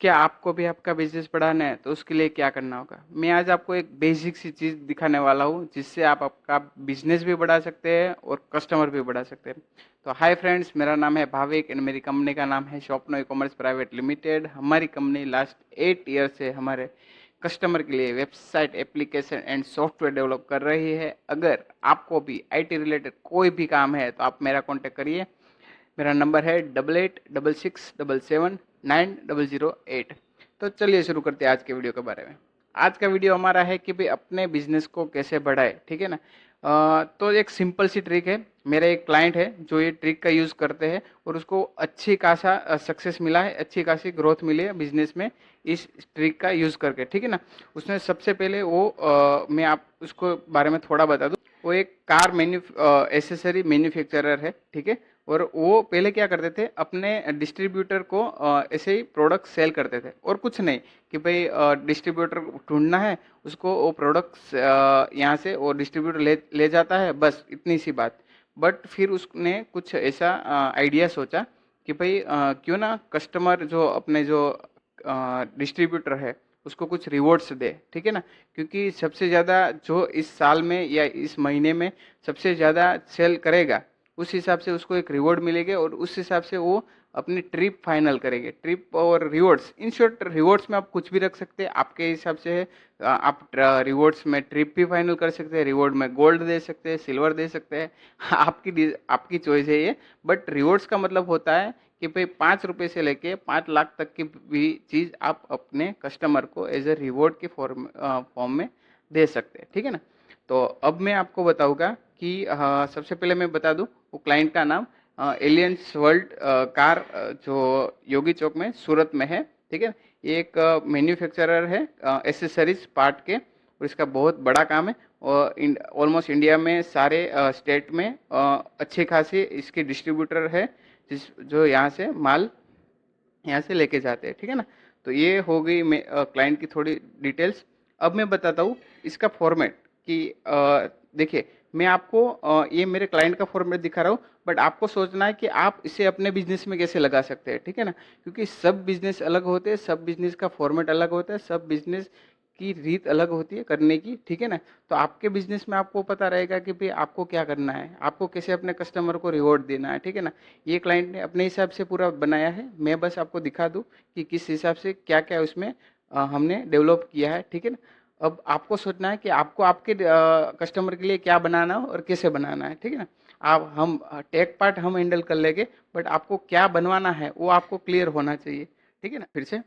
क्या आपको भी आपका बिजनेस बढ़ाना है तो उसके लिए क्या करना होगा? मैं आज आपको एक बेसिक सी चीज़ दिखाने वाला हूँ जिससे आप आपका बिजनेस भी बढ़ा सकते हैं और कस्टमर भी बढ़ा सकते हैं। तो हाय फ्रेंड्स, मेरा नाम है भाविक एंड मेरी कंपनी का नाम है स्वप्नो ई कॉमर्स प्राइवेट लिमिटेड। हमारी कंपनी लास्ट 8 ईयर से हमारे कस्टमर के लिए website, application and software develop कर रही है। अगर आपको भी आईटी रिलेटेड कोई भी काम है तो आप मेरा कॉन्टेक्ट करिए। मेरा नंबर है 8866779008। तो चलिए शुरू करते हैं आज के वीडियो के बारे में। आज का वीडियो हमारा है कि भाई अपने बिजनेस को कैसे बढ़ाए, ठीक है ना। तो एक सिंपल सी ट्रिक है। मेरा एक क्लाइंट है जो ये ट्रिक का यूज़ करते हैं और उसको अच्छी खासा सक्सेस मिला है, अच्छी खासी ग्रोथ मिली है बिजनेस में इस ट्रिक का यूज़ करके, ठीक है ना। उसने सबसे पहले वो मैं आप उसको बारे में थोड़ा बता दूँ। वो एक कार एसेसरी मैन्युफैक्चरर है, ठीक है। और वो पहले क्या करते थे, अपने डिस्ट्रीब्यूटर को ऐसे ही प्रोडक्ट सेल करते थे और कुछ नहीं, कि भाई डिस्ट्रीब्यूटर ढूंढना है, उसको वो प्रोडक्ट्स यहाँ से वो डिस्ट्रीब्यूटर ले जाता है, बस इतनी सी बात। बट फिर उसने कुछ ऐसा आइडिया सोचा कि भाई क्यों ना कस्टमर जो अपने जो डिस्ट्रीब्यूटर है उसको कुछ रिवॉर्ड्स दे, ठीक है ना। क्योंकि सबसे ज़्यादा जो इस साल में या इस महीने में सबसे ज़्यादा सेल करेगा, उस हिसाब से उसको एक रिवॉर्ड मिलेगा और उस हिसाब से वो अपनी ट्रिप फाइनल करेंगे। ट्रिप और रिवॉर्ड्स, इन शॉर्ट रिवॉर्ड्स में आप कुछ भी रख सकते हैं, आपके हिसाब से है। आप रिवॉर्ड्स में ट्रिप भी फाइनल कर सकते हैं, रिवॉर्ड में गोल्ड दे सकते हैं, सिल्वर दे सकते हैं। आपकी चॉइस है ये। बट रिवॉर्ड्स का मतलब होता है कि भाई 5 रुपये से लेके 5 लाख तक की भी चीज़ आप अपने कस्टमर को एज ए रिवॉर्ड के फॉर्म में दे सकते हैं, ठीक है ना। तो अब मैं आपको बताऊंगा कि सबसे पहले मैं बता दूं वो क्लाइंट का नाम एलियंस वर्ल्ड कार, जो योगी चौक में सूरत में है, ठीक है। ये एक मैन्युफैक्चरर है एसेसरीज पार्ट के, और इसका बहुत बड़ा काम है। और ऑलमोस्ट इंडिया में सारे स्टेट में अच्छे खासे इसके डिस्ट्रीब्यूटर है जिस जो यहाँ से माल यहाँ से लेके जाते हैं, ठीक है ना। तो ये हो गई क्लाइंट की थोड़ी डिटेल्स। अब मैं बताता हूँ इसका फॉर्मेट कि देखिए, मैं आपको ये मेरे क्लाइंट का फॉर्मेट दिखा रहा हूँ, बट आपको सोचना है कि आप इसे अपने बिजनेस में कैसे लगा सकते हैं, ठीक है ना। क्योंकि सब बिजनेस अलग होते हैं, सब बिजनेस का फॉर्मेट अलग होता है, सब बिजनेस की रीत अलग होती है करने की, ठीक है ना। तो आपके बिजनेस में आपको पता रहेगा कि भाई आपको क्या करना है, आपको कैसे अपने कस्टमर को रिवॉर्ड देना है, ठीक है ना। ये क्लाइंट ने अपने हिसाब से पूरा बनाया है, मैं बस आपको दिखा दूँ कि किस हिसाब से क्या क्या उसमें हमने डेवलप किया है, ठीक है ना। अब आपको सोचना है कि आपको आपके कस्टमर के लिए क्या बनाना है और कैसे बनाना है, ठीक है ना। आप हम टेक पार्ट हम हैंडल कर लेंगे, बट आपको क्या बनवाना है वो आपको क्लियर होना चाहिए, ठीक है ना। फिर से,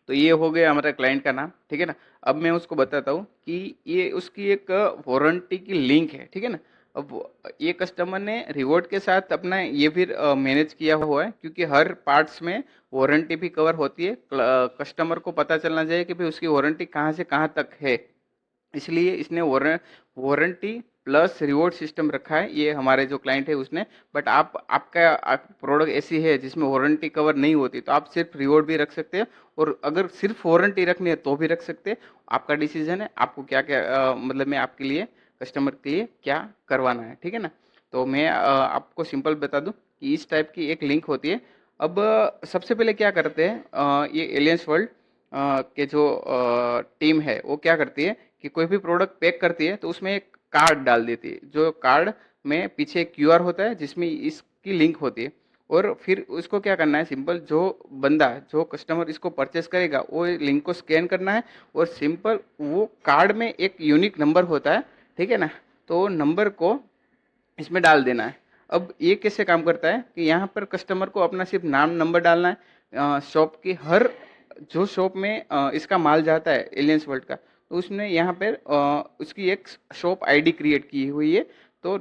तो ये हो गया हमारा क्लाइंट का नाम, ठीक है ना। अब मैं उसको बताता हूँ कि ये उसकी एक वारंटी की लिंक है, ठीक है ना। अब ये कस्टमर ने रिवॉर्ड के साथ अपना ये फिर मैनेज किया हुआ है, क्योंकि हर पार्ट्स में वारंटी भी कवर होती है। कस्टमर को पता चलना चाहिए कि भाई उसकी वारंटी कहाँ से कहाँ तक है, इसलिए इसने वारंटी प्लस रिवॉर्ड सिस्टम रखा है, ये हमारे जो क्लाइंट है उसने। बट आपका प्रोडक्ट ऐसी है जिसमें वारंटी कवर नहीं होती, तो आप सिर्फ रिवॉर्ड भी रख सकते हैं, और अगर सिर्फ वारंटी रखनी है तो भी रख सकते हैं। आपका डिसीजन है, आपको क्या क्या मतलब मैं आपके लिए कस्टमर के लिए क्या करवाना है, ठीक है ना। तो मैं आपको सिंपल बता दूं कि इस टाइप की एक लिंक होती है। अब सबसे पहले क्या करते हैं, ये एलियंस वर्ल्ड के जो टीम है वो क्या करती है कि कोई भी प्रोडक्ट पैक करती है तो उसमें एक कार्ड डाल देती है, जो कार्ड में पीछे एक क्यूआर होता है जिसमें इसकी लिंक होती है। और फिर उसको क्या करना है, सिंपल जो बंदा जो कस्टमर इसको परचेस करेगा वो लिंक को स्कैन करना है, और सिंपल वो कार्ड में एक यूनिक नंबर होता है, ठीक है ना। तो नंबर को इसमें डाल देना है। अब ये कैसे काम करता है कि यहाँ पर कस्टमर को अपना सिर्फ नाम नंबर डालना है। शॉप की हर जो शॉप में इसका माल जाता है एलियंस वर्ल्ड का, तो उसने यहाँ पर उसकी एक शॉप आईडी क्रिएट की हुई है। तो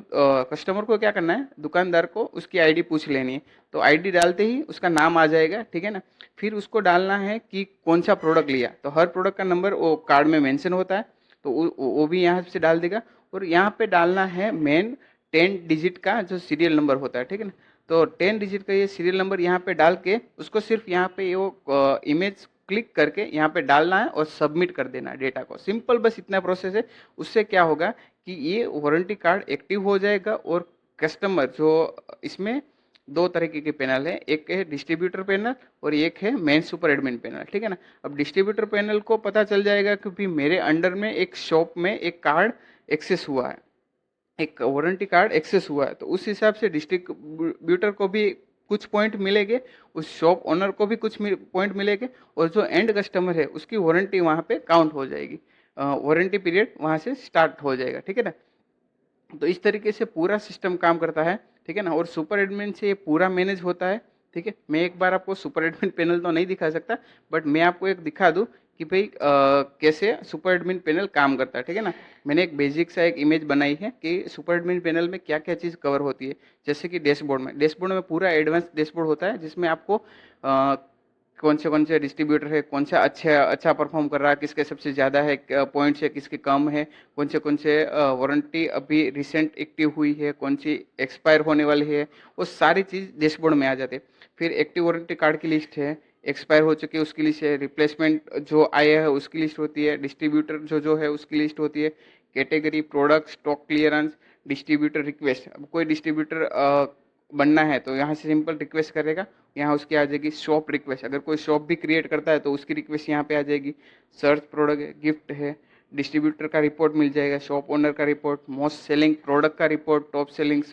कस्टमर को क्या करना है, दुकानदार को उसकी आईडी पूछ लेनी है। तो आईडी डालते ही उसका नाम आ जाएगा, ठीक है ना। फिर उसको डालना है कि कौन सा प्रोडक्ट लिया, तो हर प्रोडक्ट का नंबर वो कार्ड में मेंशन होता है, तो वो भी यहाँ से डाल देगा। और यहाँ पे डालना है मेन 10 डिजिट का जो सीरियल नंबर होता है, ठीक है ना। तो 10 डिजिट का ये सीरियल नंबर यहाँ पे डाल के उसको सिर्फ यहाँ पे वो इमेज क्लिक करके यहाँ पे डालना है और सबमिट कर देना है डेटा को। सिंपल बस इतना प्रोसेस है। उससे क्या होगा कि ये वारंटी कार्ड एक्टिव हो जाएगा, और कस्टमर जो इसमें दो तरीके के पैनल है, एक है डिस्ट्रीब्यूटर पैनल और एक है मेन सुपर एडमिन पैनल, ठीक है ना। अब डिस्ट्रीब्यूटर पैनल को पता चल जाएगा कि भी मेरे अंडर में एक शॉप में एक कार्ड एक्सेस हुआ है, एक वारंटी कार्ड एक्सेस हुआ है, तो उस हिसाब से डिस्ट्रीब्यूटर को भी कुछ पॉइंट मिलेंगे, उस शॉप ओनर को भी कुछ पॉइंट मिलेंगे, और जो एंड कस्टमर है उसकी वारंटी वहाँ पे काउंट हो जाएगी, वारंटी पीरियड वहाँ से स्टार्ट हो जाएगा, ठीक है ना। तो इस तरीके से पूरा सिस्टम काम करता है, ठीक है ना। और सुपर एडमिन से ये पूरा मैनेज होता है, ठीक है। मैं एक बार आपको सुपर एडमिन पैनल तो नहीं दिखा सकता, बट मैं आपको एक दिखा दूं कि भाई कैसे सुपर एडमिन पैनल काम करता है, ठीक है ना। मैंने एक बेसिक सा एक इमेज बनाई है कि सुपर एडमिन पैनल में क्या क्या चीज़ कवर होती है। जैसे कि डैशबोर्ड में पूरा एडवांस डैशबोर्ड होता है, जिसमें आपको कौन से डिस्ट्रीब्यूटर है, कौन सा अच्छा परफॉर्म कर रहा है, किसके सबसे ज़्यादा है पॉइंट्स है, किसके कम है, कौन से वारंटी अभी रिसेंट एक्टिव हुई है, कौन सी एक्सपायर होने वाली है, वो सारी चीज़ डैशबोर्ड में आ जाती है। फिर एक्टिव वारंटी कार्ड की लिस्ट है, एक्सपायर हो चुकी है उसकी लिस्ट है, रिप्लेसमेंट जो आया है उसकी लिस्ट होती है, डिस्ट्रीब्यूटर जो है उसकी लिस्ट होती है, category, product, stock clearance, distributor request. अब कोई डिस्ट्रीब्यूटर बनना है तो यहाँ से सिंपल रिक्वेस्ट करेगा, यहाँ उसकी आ जाएगी शॉप रिक्वेस्ट। अगर कोई शॉप भी क्रिएट करता है तो उसकी रिक्वेस्ट यहाँ पे आ जाएगी। सर्च प्रोडक्ट है, गिफ्ट है, डिस्ट्रीब्यूटर का रिपोर्ट मिल जाएगा, शॉप ओनर का रिपोर्ट, मोस्ट सेलिंग प्रोडक्ट का रिपोर्ट, टॉप सेलिंग,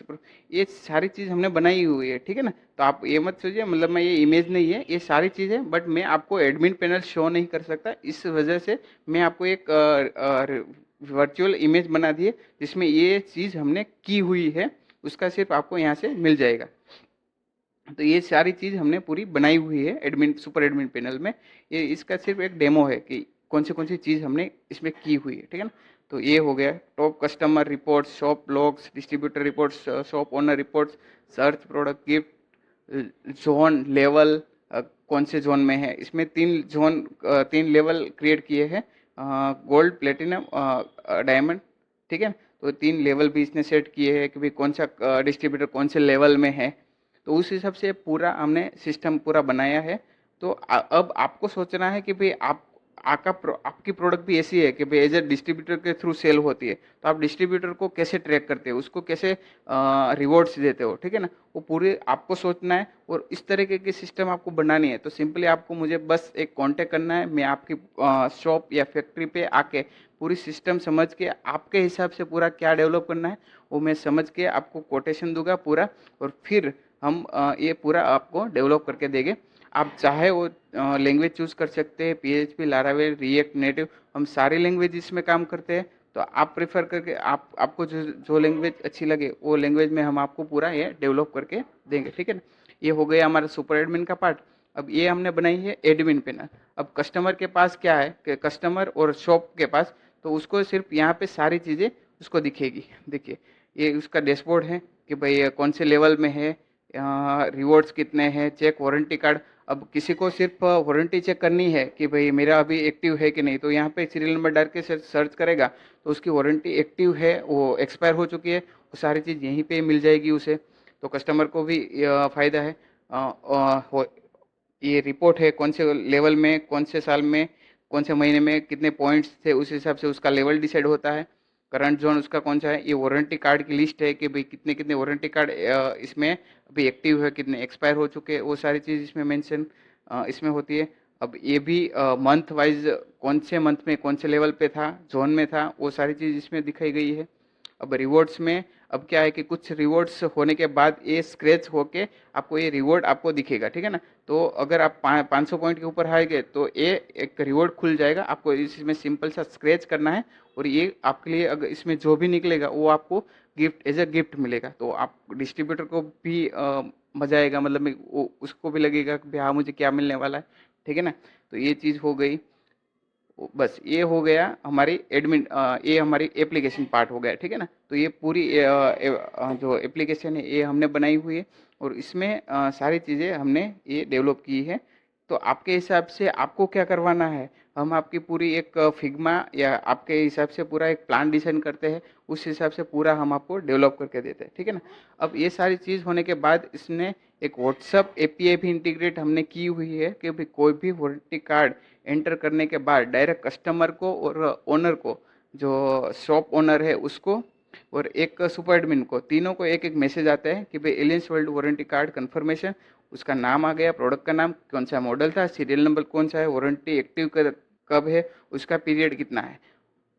ये सारी चीज़ हमने बनाई हुई है, ठीक है ना। तो आप ये मत सोचिए मतलब मैं ये इमेज नहीं है, ये सारी चीज़ें, बट मैं आपको एडमिन पैनल शो नहीं कर सकता, इस वजह से मैं आपको एक वर्चुअल इमेज बना दी है जिसमें ये चीज़ हमने की हुई है, उसका सिर्फ आपको यहाँ से मिल जाएगा। तो ये सारी चीज़ हमने पूरी बनाई हुई है एडमिन सुपर एडमिन पैनल में। ये इसका सिर्फ एक डेमो है कि कौन सी चीज़ हमने इसमें की हुई है, ठीक है ना। तो ये हो गया top customer report, shop logs, distributor reports, shop owner reports, search product, gift, zone level, कौन से जोन में है। इसमें तीन लेवल क्रिएट किए हैं, गोल्ड, प्लेटिनम, डायमंड, ठीक है। तो तीन लेवल भी इसने सेट किए हैं कि भाई कौन सा डिस्ट्रीब्यूटर कौन से लेवल में है, तो उस हिसाब से पूरा हमने सिस्टम पूरा बनाया है। तो अब आपको सोचना है कि भाई आपकी प्रोडक्ट भी ऐसी है कि भाई एज ए डिस्ट्रीब्यूटर के थ्रू सेल होती है, तो आप डिस्ट्रीब्यूटर को कैसे ट्रैक करते हो, उसको कैसे रिवॉर्ड्स देते हो, ठीक है ना। वो पूरे आपको सोचना है और इस तरीके की सिस्टम आपको बनानी है। तो सिंपली आपको मुझे बस एक कांटेक्ट करना है, मैं आपकी शॉप या फैक्ट्री पे आके पूरी सिस्टम समझ के आपके हिसाब से पूरा क्या डेवलप करना है वो मैं समझ के आपको कोटेशन दूंगा पूरा, और फिर हम ये पूरा आपको डेवलप करके देंगे। आप चाहे वो लैंग्वेज चूज कर सकते हैं, PHP, लारावेल, रिएक्ट नेटिव, हम सारी लैंग्वेज इसमें काम करते हैं। तो आप प्रेफर करके आपको जो लैंग्वेज अच्छी लगे वो लैंग्वेज में हम आपको पूरा ये डेवलप करके देंगे, ठीक है ना। ये हो गया हमारा सुपर एडमिन का पार्ट। अब ये हमने बनाई है एडमिन पैनल। अब कस्टमर के पास क्या है कि कस्टमर और शॉप के पास, तो उसको सिर्फ यहाँ पे सारी चीज़ें उसको दिखेगी। देखिए ये उसका डैशबोर्ड है कि भाई कौन से लेवल में है, रिवॉर्ड्स कितने हैं, चेक वारंटी कार्ड। अब किसी को सिर्फ वारंटी चेक करनी है कि भाई मेरा अभी एक्टिव है कि नहीं, तो यहाँ पे सीरियल नंबर डाल के सर्च करेगा तो उसकी वारंटी एक्टिव है, वो एक्सपायर हो चुकी है, वो सारी चीज़ यहीं पे मिल जाएगी उसे। तो कस्टमर को भी फ़ायदा है। ये रिपोर्ट है कौन से लेवल में, कौन से साल में, कौन से महीने में कितने पॉइंट्स थे, उस हिसाब से उसका लेवल डिसाइड होता है। करंट जोन उसका कौन सा है। ये वारंटी कार्ड की लिस्ट है कि भाई कितने कितने वारंटी कार्ड इसमें अभी एक्टिव है, कितने एक्सपायर हो चुके हैं, वो सारी चीज़ इसमें मेंशन इसमें होती है। अब ये भी मंथ वाइज कौन से मंथ में कौन से लेवल पे था, जोन में था, वो सारी चीज़ इसमें दिखाई गई है। अब रिवॉर्ड्स में अब क्या है कि कुछ रिवॉर्ड्स होने के बाद ये स्क्रैच होके आपको ये रिवॉर्ड आपको दिखेगा, ठीक है ना। तो अगर आप 500 पॉइंट के ऊपर आएंगे तो ये एक रिवॉर्ड खुल जाएगा, आपको इसमें सिंपल सा स्क्रैच करना है, और ये आपके लिए अगर इसमें जो भी निकलेगा वो आपको गिफ्ट एज अ गिफ्ट मिलेगा। तो आप डिस्ट्रीब्यूटर को भी मजा आएगा, मतलब उसको भी लगेगा कि हाँ मुझे क्या मिलने वाला है, ठीक है ना। तो ये चीज़ हो गई। बस ये हो गया हमारी एडमिन, ये हमारी एप्लीकेशन पार्ट हो गया, ठीक है ना। तो ये पूरी जो एप्लीकेशन है ये हमने बनाई हुई है, और इसमें सारी चीज़ें हमने ये डेवलप की है। तो आपके हिसाब से आपको क्या करवाना है, हम आपकी पूरी एक फिग्मा या आपके हिसाब से पूरा एक प्लान डिजाइन करते हैं, उस हिसाब से पूरा हम आपको डेवलप करके देते हैं, ठीक है ना। अब ये सारी चीज़ होने के बाद इसने एक व्हाट्सअप API भी इंटीग्रेट हमने की हुई है कि भाई कोई भी वारंटी कार्ड एंटर करने के बाद डायरेक्ट कस्टमर को और ओनर को, जो शॉप ओनर है उसको और एक सुपर एडमिन को, तीनों को एक एक मैसेज आता है कि भाई aliens world warranty card confirmation, उसका नाम आ गया, प्रोडक्ट का नाम, कौन सा मॉडल था, सीरियल नंबर कौन सा है, वारंटी एक्टिव कब है, उसका पीरियड कितना है।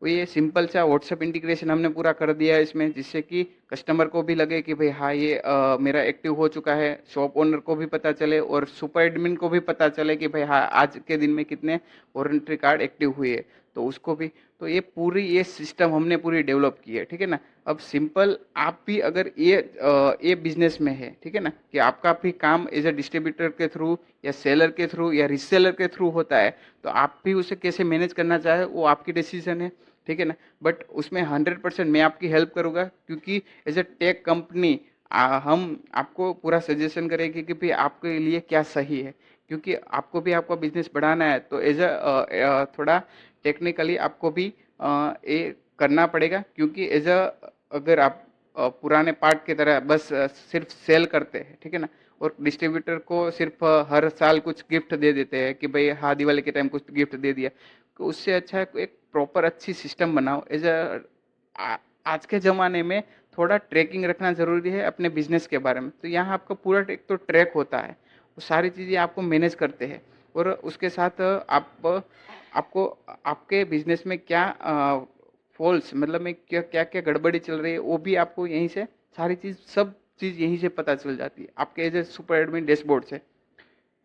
तो ये सिंपल सा व्हाट्सएप इंटीग्रेशन हमने पूरा कर दिया है इसमें, जिससे कि कस्टमर को भी लगे कि भाई हाँ ये मेरा एक्टिव हो चुका है, शॉप ओनर को भी पता चले और सुपर एडमिन को भी पता चले कि भाई हाँ आज के दिन में कितने वारंटी कार्ड एक्टिव हुए है, तो उसको भी। तो ये पूरी ये सिस्टम हमने पूरी डेवलप की है, ठीक है ना। अब सिंपल आप भी अगर ये बिजनेस में है, ठीक है ना, कि आपका भी काम एज ए डिस्ट्रीब्यूटर के थ्रू या सेलर के थ्रू या रीसेलर के थ्रू होता है, तो आप भी उसे कैसे मैनेज करना चाहे वो आपकी डिसीजन है, ठीक है ना। बट उसमें 100% मैं आपकी हेल्प करूंगा, क्योंकि एज ए टेक कंपनी हम आपको पूरा सजेशन करेंगे कि भाई आपके लिए क्या सही है, क्योंकि आपको भी आपका बिजनेस बढ़ाना है, तो एज अ थोड़ा टेक्निकली आपको भी ये करना पड़ेगा, क्योंकि एज अ अगर आप पुराने पार्ट की तरह बस सिर्फ सेल करते हैं, ठीक है ना, और डिस्ट्रीब्यूटर को सिर्फ हर साल कुछ गिफ्ट दे देते हैं कि भाई हाँ दिवाली के टाइम कुछ गिफ्ट दे दिया, तो उससे अच्छा है एक प्रॉपर अच्छी सिस्टम बनाओ। एज अ आज के ज़माने में थोड़ा ट्रैकिंग रखना ज़रूरी है अपने बिजनेस के बारे में, तो यहाँ आपका पूरा एक तो ट्रैक होता है, वो सारी चीज़ें आपको मैनेज करते हैं, और उसके साथ आप आपको आपके बिजनेस में क्या फॉल्स मतलब में क्या क्या क्या गड़बड़ी चल रही है वो भी आपको यहीं से सारी चीज़ सब चीज़ यहीं से पता चल जाती है आपके as a super admin dashboard से।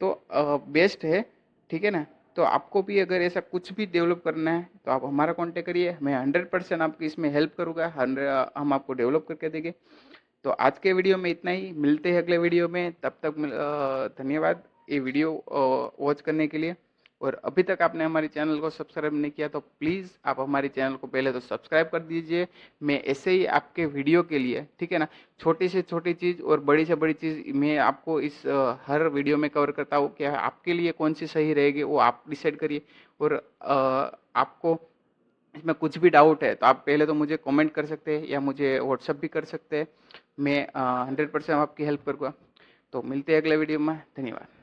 तो बेस्ट है, ठीक है ना। तो आपको भी अगर ऐसा कुछ भी डेवलप करना है तो आप हमारा कांटेक्ट करिए, मैं 100% आपकी इसमें हेल्प करूँगा, हम आपको डेवलप करके देंगे। तो आज के वीडियो में इतना ही, मिलते हैं अगले वीडियो में, तब तक धन्यवाद ये वीडियो वॉच करने के लिए। और अभी तक आपने हमारे चैनल को सब्सक्राइब नहीं किया तो प्लीज़ आप हमारे चैनल को पहले तो सब्सक्राइब कर दीजिए। मैं ऐसे ही आपके वीडियो के लिए, ठीक है ना, छोटी से छोटी चीज़ और बड़ी से बड़ी चीज़ मैं आपको इस हर वीडियो में कवर करता हूँ। क्या आपके लिए कौन सी सही रहेगी वो आप डिसाइड करिए। और आपको इसमें कुछ भी डाउट है तो आप पहले तो मुझे कमेंट कर सकते हैं या मुझे व्हाट्सअप भी कर सकते हैं, मैं 100% आपकी हेल्प करूँगा। तो मिलते हैं अगले वीडियो में, धन्यवाद।